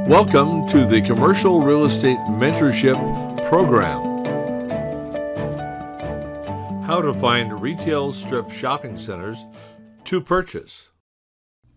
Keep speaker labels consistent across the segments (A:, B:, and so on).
A: Welcome to the Commercial Real Estate Mentorship Program. How to find retail strip shopping centers to purchase.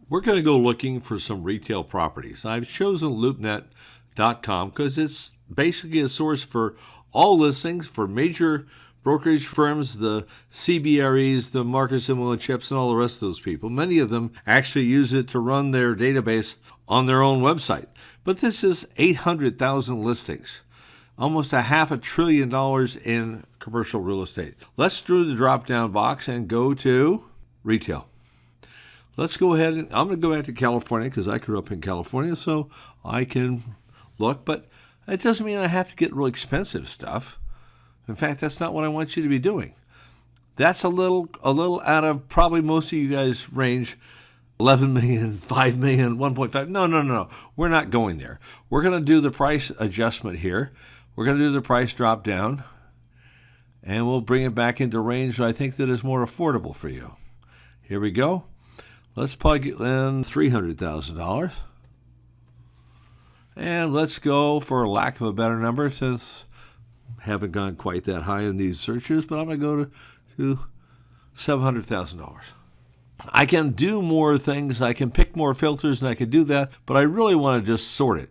A: We're going to go looking for some retail properties. I've chosen LoopNet.com because it's basically a source for all listings for major brokerage firms, the CBREs, the Marcus & Millichips, and all the rest of those people. Many of them actually use it to run their database on their own website. But this is 800,000 listings, almost $500 billion in commercial real estate. Let's do the drop-down box and go to retail. Let's go ahead and I'm going to go back to California because I grew up in California, so I can look. But it doesn't mean I have to get real expensive stuff. In fact, that's not what I want you to be doing. That's a little out of probably most of you guys range. 11 million, 5 million, 1.5. No. We're not going there. We're going to do the price adjustment here. We're going to do the price drop down, and we'll bring it back into range that I think that is more affordable for you. Here we go. Let's plug in $300,000. And let's go, for lack of a better number, since I haven't gone quite that high in these searches, but I'm going to go to $700,000. I can do more things, I can pick more filters, and I can do that, but I really want to just sort it.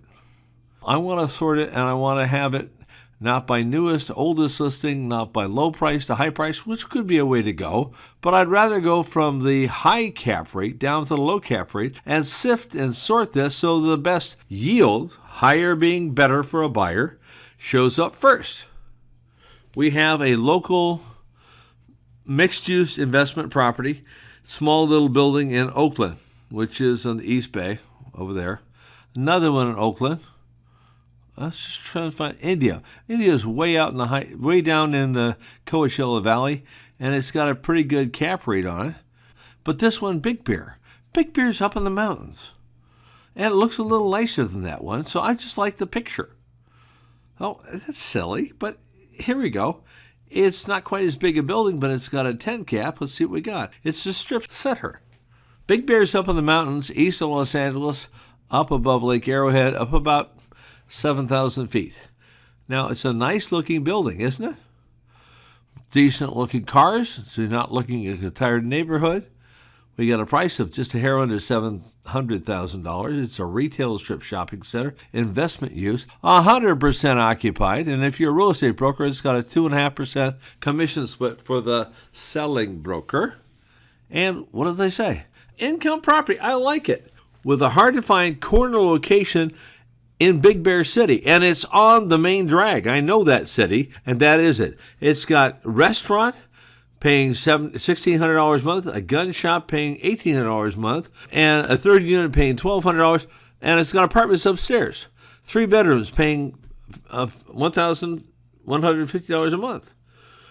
A: I want to sort it, and I want to have it not by newest, oldest listing, not by low price to high price, which could be a way to go, but I'd rather go from the high cap rate down to the low cap rate and sift and sort this so the best yield, higher being better for a buyer, shows up first. We have a local mixed-use investment property, small little building in Oakland, which is on the East Bay over there. Another one in Oakland. Let's just try to find India. India is way out in the way down in the Coachella Valley, and it's got a pretty good cap rate on it. But this one, Big Bear. Big Bear's up in the mountains, and it looks a little nicer than that one. So I just like the picture. Oh, that's silly, but here we go. It's not quite as big a building, but it's got a 10 cap. Let's see what we got. It's the strip center. Big Bear's up in the mountains, east of Los Angeles, up above Lake Arrowhead, up about 7,000 feet. Now, it's a nice-looking building, isn't it? Decent-looking cars, so you're not looking at a tired neighborhood. We got a price of just a hair under $700,000. It's a retail strip shopping center, investment use, 100% occupied. And if you're a real estate broker, it's got a 2.5% commission split for the selling broker. And what do they say? Income property. I like it. With a hard-to-find corner location in Big Bear City, and it's on the main drag. I know that city, and that is it. It's got restaurant, paying $1,600 a month, a gun shop paying $1,800 a month, and a third unit paying $1,200, and it's got apartments upstairs. 3 bedrooms paying $1,150 a month.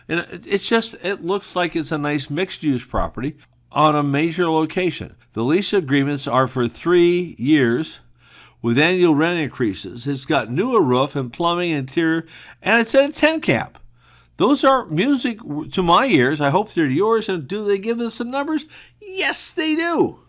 A: And it looks like it's a nice mixed-use property on a major location. The lease agreements are for 3 years with annual rent increases. It's got newer roof and plumbing, interior, and it's at a 10 cap. Those are music to my ears. I hope they're yours. And do they give us the numbers? Yes, they do.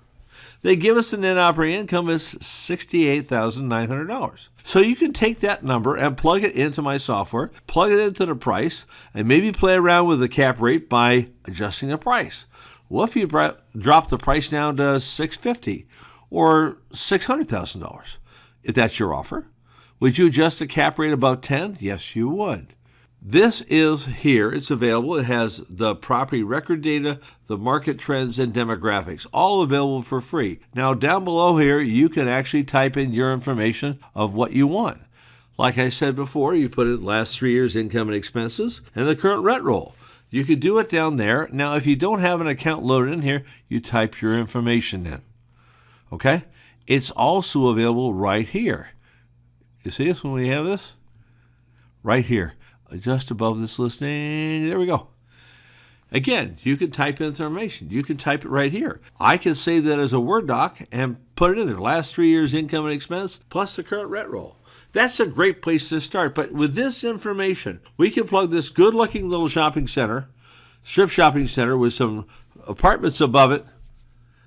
A: They give us the net operating income as $68,900. So you can take that number and plug it into my software, plug it into the price, and maybe play around with the cap rate by adjusting the price. Well, if you drop the price down to $650,000 or $600,000, if that's your offer, would you adjust the cap rate about 10? Yes, you would. This is here. It's available. It has the property record data, the market trends, and demographics, all available for free. Now, down below here, you can actually type in your information of what you want. Like I said before, you put in last 3 years' income and expenses and the current rent roll. You could do it down there. Now, if you don't have an account loaded in here, you type your information in. Okay? It's also available right here. You see this when we have this? Right here. Just above this listing. There we go. Again, you can type in information. You can type it right here. I can save that as a Word doc and put it in there. Last 3 years' income and expense plus the current rent roll. That's a great place to start. But with this information, we can plug this good-looking little shopping center strip shopping center with some apartments above it.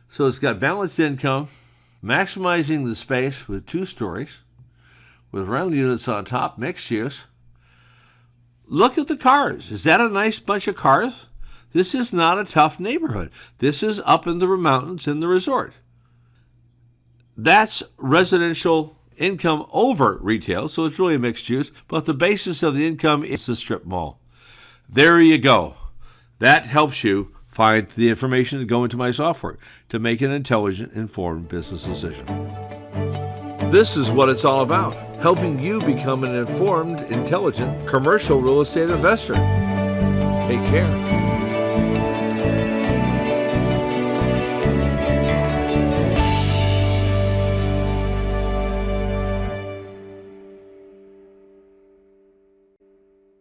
A: So it's got balanced income, maximizing the space with 2 stories, with rental units on top, mixed use. Look at the cars. Is that a nice bunch of cars? This is not a tough neighborhood. This is up in the mountains in the resort. That's residential income over retail, so it's really a mixed use, but the basis of the income is the strip mall. There you go. That helps you find the information to go into my software to make an intelligent, informed business decision. This is what it's all about, helping you become an informed, intelligent, commercial real estate investor. Take care.